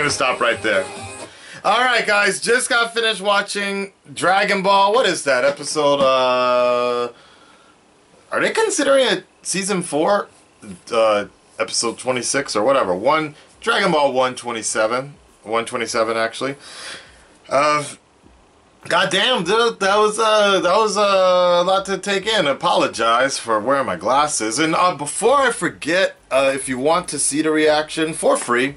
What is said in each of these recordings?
gonna stop right there. Alright guys, just got finished watching Dragon Ball. What is that? Episode, are they considering it Season 4? Episode 26 or whatever. Dragon Ball 127. 127 actually. Goddamn, dude, that was a lot to take in. Apologize for wearing my glasses. And before I forget, if you want to see the reaction for free,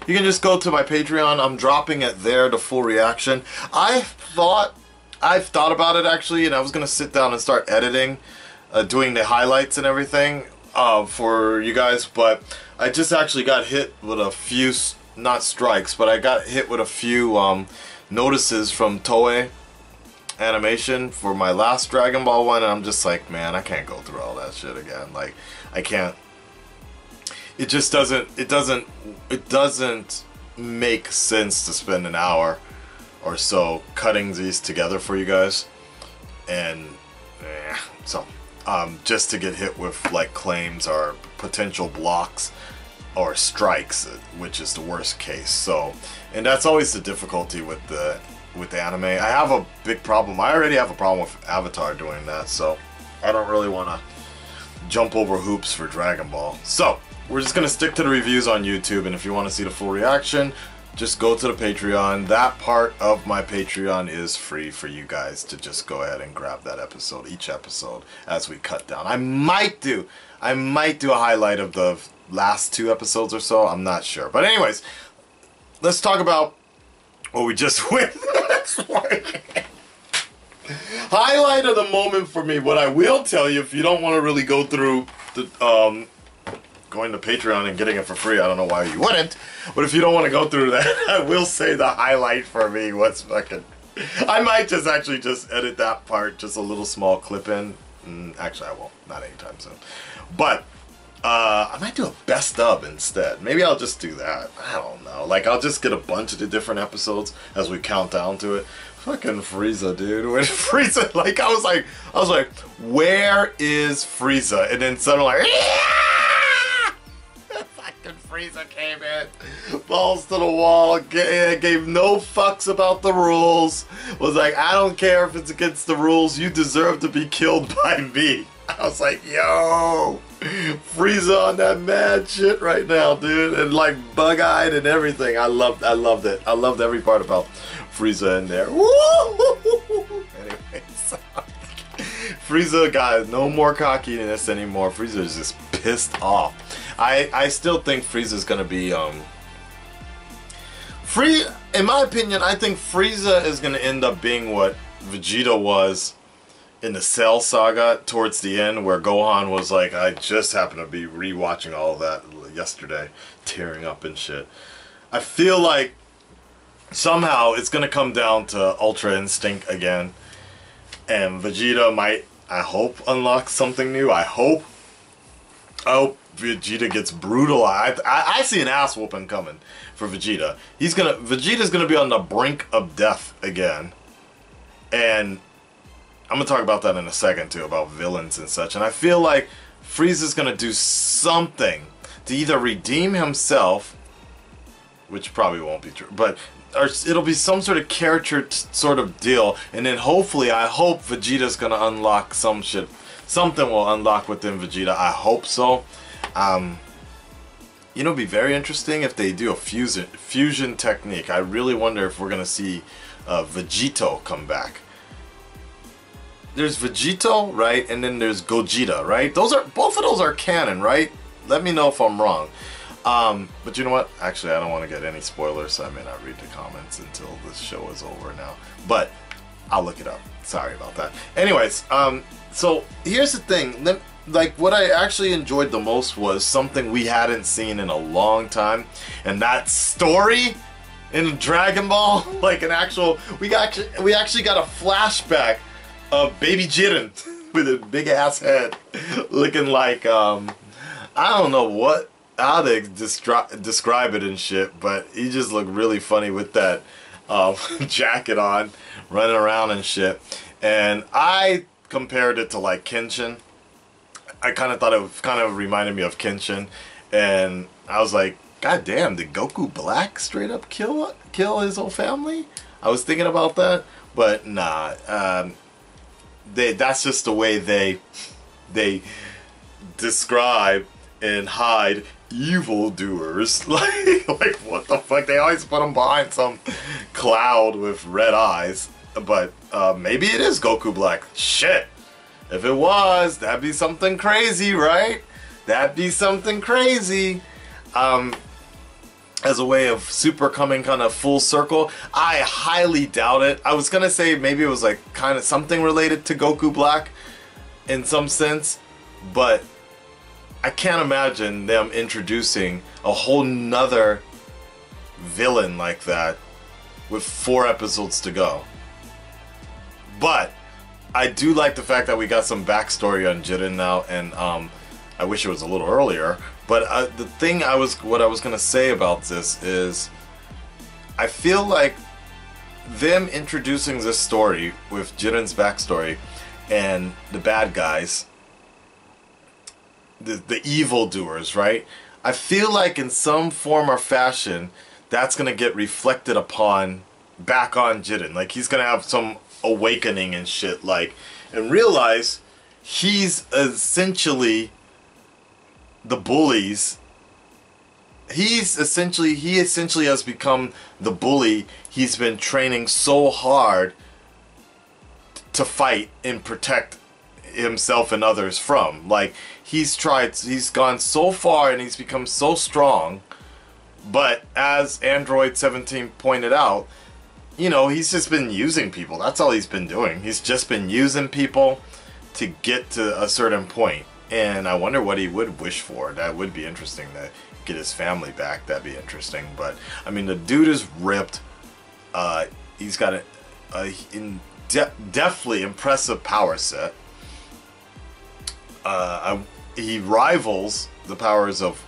you can just go to my Patreon. I'm dropping it there, the full reaction. I've thought about it actually, and I was gonna sit down and start editing, doing the highlights and everything for you guys, but I just actually got hit with a few, not strikes, but I got hit with a few notices from Toei Animation for my last Dragon Ball one, and I'm just like, man, I can't go through all that shit again. Like, I can't. It just doesn't make sense to spend an hour or so cutting these together for you guys, and so just to get hit with like claims or potential blocks or strikes, which is the worst case. So, and that's always the difficulty with the anime. I have a big problem. I already have a problem with Avatar doing that, so I don't really want to jump over hoops for Dragon Ball. So we're just gonna stick to the reviews on YouTube, and if you want to see the full reaction, just go to the Patreon. That part of my Patreon is free for you guys to just go ahead and grab that episode, each episode, as we cut down. I might do a highlight of the last 2 episodes or so. I'm not sure, but anyways, let's talk about what we just went. Highlight of the moment for me. What I will tell you, if you don't want to really go through the going to Patreon and getting it for free, I don't know why you wouldn't, but if you don't want to go through that, I will say the highlight for me was fucking, I might just actually just edit that part, just a little small clip in. Actually I won't, not anytime soon, but I might do a best of instead. Maybe I'll just do that. I don't know, like I'll just get a bunch of the different episodes as we count down to it. Fucking Frieza, dude. When Frieza, like I was like, where is Frieza? And then suddenly like, Frieza came in, balls to the wall, gave no fucks about the rules, was like, I don't care if it's against the rules, you deserve to be killed by me. I was like, yo, Frieza on that mad shit right now, dude, and like bug-eyed and everything. I loved it. I loved every part about Frieza in there. Anyways, Frieza got no more cockiness anymore. Frieza is just pissed off. I still think Frieza's gonna be in my opinion, I think Frieza is gonna end up being what Vegeta was in the Cell Saga towards the end, where Gohan was like, I just happened to be rewatching all of that yesterday, tearing up and shit. I feel like somehow it's gonna come down to Ultra Instinct again, and Vegeta might, I hope, unlock something new. I hope Vegeta gets brutalized. I see an ass whooping coming for Vegeta. Vegeta's gonna be on the brink of death again, and I'm gonna talk about that in a second too, about villains and such. And I feel like Frieza's gonna do something to either redeem himself, which probably won't be true, but it'll be some sort of character sort of deal, and then hopefully, I hope Vegeta's gonna unlock some shit. Something will unlock within Vegeta. I hope so. You know, it'd be very interesting if they do a fusion technique. I really wonder if we're gonna see Vegito come back. There's Vegito, right, and then there's Gogeta, right? Both of those are canon, right? Let me know if I'm wrong. But you know what? Actually, I don't want to get any spoilers, so I may not read the comments until this show is over now. But I'll look it up. Sorry about that. Anyways, so here's the thing. Like, what I actually enjoyed the most was something we hadn't seen in a long time, and that story in Dragon Ball, like an actual, we actually got a flashback of Baby Jiren with a big ass head, looking like I don't know how to describe it and shit, but he just looked really funny with that jacket on, running around and shit. And I compared it to like Kenshin. I kind of thought it kind of reminded me of Kenshin, and I was like, God damn, did Goku Black straight up kill his whole family? I was thinking about that, but nah. That's just the way they describe and hide evildoers. like what the fuck? They always put them behind some cloud with red eyes. But maybe it is Goku Black. Shit. If it was, that'd be something crazy, right? That'd be something crazy. As a way of Super coming kind of full circle, I highly doubt it. I was gonna say maybe it was like kind of something related to Goku Black in some sense, but I can't imagine them introducing a whole nother villain like that with 4 episodes to go. But I do like the fact that we got some backstory on Jiren now, and I wish it was a little earlier. But the thing what I was gonna say about this is, I feel like them introducing this story with Jiren's backstory and the bad guys, the evildoers, right? I feel like in some form or fashion, that's gonna get reflected upon back on Jiren. Like he's gonna have some awakening and shit, like, and realize he's essentially the bullies. He essentially has become the bully he's been training so hard to fight and protect himself and others from. Like he's gone so far and he's become so strong, but as Android 17 pointed out, you know, he's just been using people. That's all he's been doing. He's just been using people to get to a certain point. And I wonder what he would wish for. That would be interesting, to get his family back. That'd be interesting. But I mean, the dude is ripped. He's got definitely impressive power set. He rivals the powers of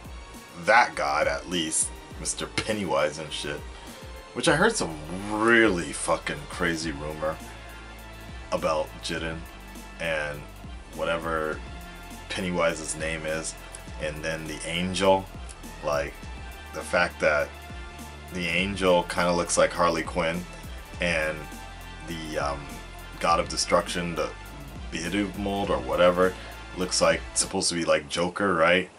that god, at least, Mr. Pennywise and shit. Which I heard some really fucking crazy rumor about Jiren and whatever Pennywise's name is, and then the angel. Like the fact that the angel kind of looks like Harley Quinn, and the god of destruction, the Biru mold or whatever, looks like supposed to be like Joker, right?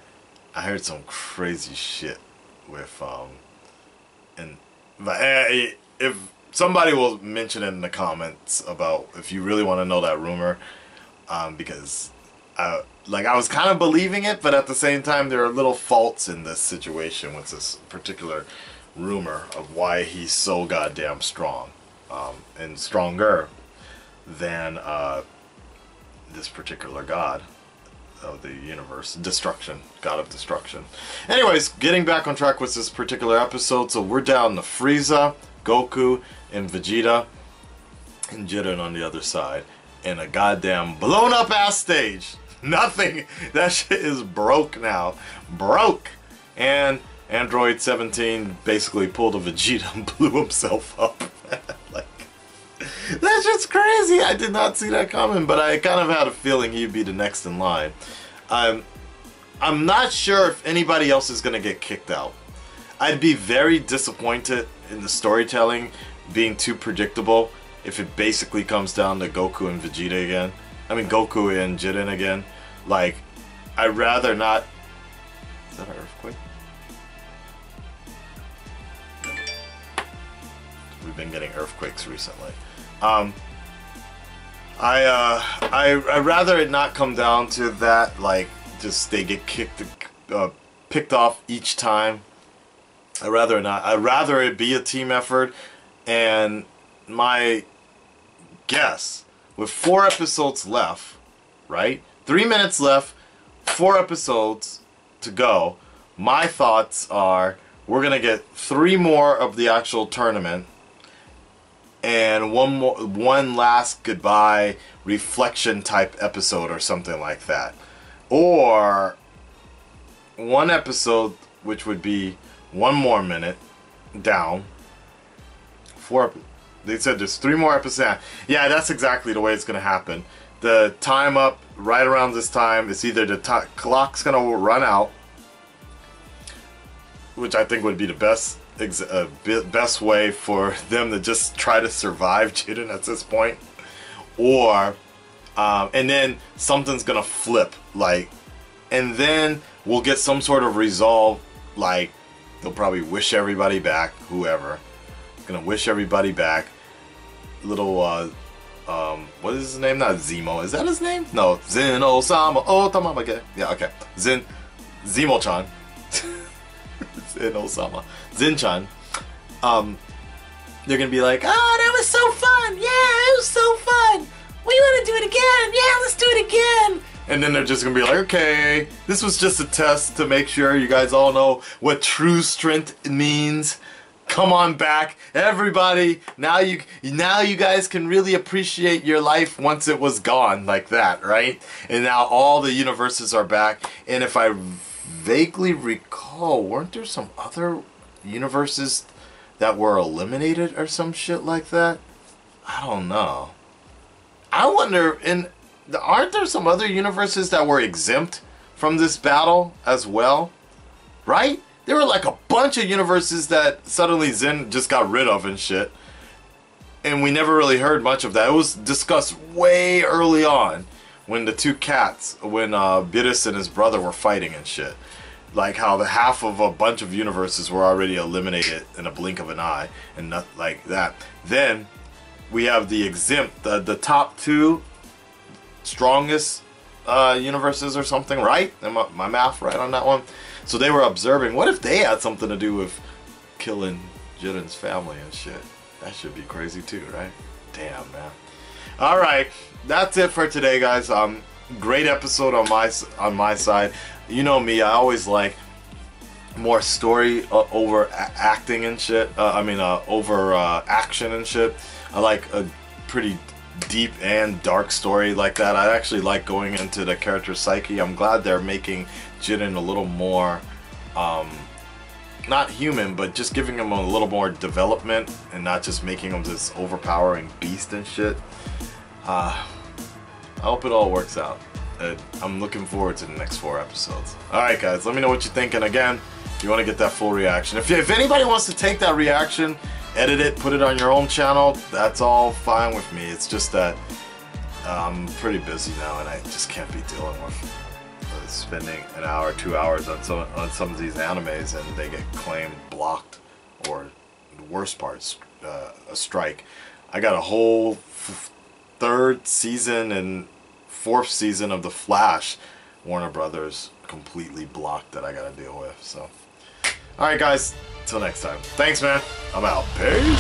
I heard some crazy shit with and if somebody will mention it in the comments about if you really want to know that rumor, because like I was kind of believing it, but at the same time there are little faults in this situation with this particular rumor of why he's so goddamn strong, and stronger than this particular god of the universe, destruction, god of destruction. Anyways, getting back on track with this particular episode, so we're down to Frieza, Goku, and Vegeta, and Jiren on the other side, in a goddamn blown up ass stage. Nothing, that shit is broke now, broke. And Android 17 basically pulled a Vegeta and blew himself up. Like, that's just crazy. I did not see that coming, but I kind of had a feeling he'd be the next in line. I'm not sure if anybody else is going to get kicked out. I'd be very disappointed in the storytelling being too predictable if it basically comes down to Goku and Vegeta again. I mean, Goku and Jiren again. Like, I'd rather not... Is that an earthquake? We've been getting earthquakes recently. I'd rather it not come down to that, like, just they get picked off each time. I'd rather not. I'd rather it be a team effort, and my guess, with 4 episodes left, right? 3 minutes left, 4 episodes to go, my thoughts are we're gonna get 3 more of the actual tournament, and one last goodbye reflection type episode or something like that, or 1 episode which would be 1 more minute down. 4. They said there's 3 more episodes. Yeah, that's exactly the way it's gonna happen. The time up right around this time is either the clock's gonna run out, which I think would be the best way for them to just try to survive Jiren at this point, or and then something's gonna flip, like, and then we'll get some sort of resolve, like they'll probably wish everybody back, whoever gonna wish everybody back. Little what is his name? Not Zemo, is that his name? No, Zeno-sama Otamamage. Yeah, okay, Zemo-chan. Zeno-sama, Zin-chan. They're gonna be like, oh, that was so fun, yeah, it was so fun, we want to do it again, yeah, let's do it again. And then they're just gonna be like, okay, this was just a test to make sure you guys all know what true strength means. Come on back, everybody. Now you guys can really appreciate your life once it was gone, like that, right? And now all the universes are back. And if I vaguely recall, weren't there some other universes that were eliminated or some shit like that? I don't know. I wonder, aren't there some other universes that were exempt from this battle as well? Right? There were like a bunch of universes that suddenly Zen just got rid of and shit. And we never really heard much of that. It was discussed way early on when the two cats, when Beerus and his brother were fighting and shit. Like how the half of a bunch of universes were already eliminated in a blink of an eye and not like that. Then we have the exempt, the top two strongest universes or something, right? Am my math right on that one? So they were observing, what if they had something to do with killing Jiren's family and shit? That should be crazy too, right? Damn, man. Alright, that's it for today, guys. Great episode on my side. You know me, I always like more story over acting and shit. Over action and shit. I like a pretty deep and dark story like that. I actually like going into the character's psyche. I'm glad they're making Jiren a little more not human, but just giving him a little more development and not just making him this overpowering beast and shit. I hope it all works out. I'm looking forward to the next 4 episodes. Alright guys, let me know what you think, and again, if you want to get that full reaction, if anybody wants to take that reaction, edit it, put it on your own channel, that's all fine with me. It's just that I'm pretty busy now and I just can't be dealing with spending an hour, 2 hours on some of these animes and they get claimed blocked, or the worst part's a strike. I got a whole 3rd season and 4th season of The Flash, Warner Brothers completely blocked, that I gotta deal with. So alright guys, till next time, thanks man, I'm out, peace.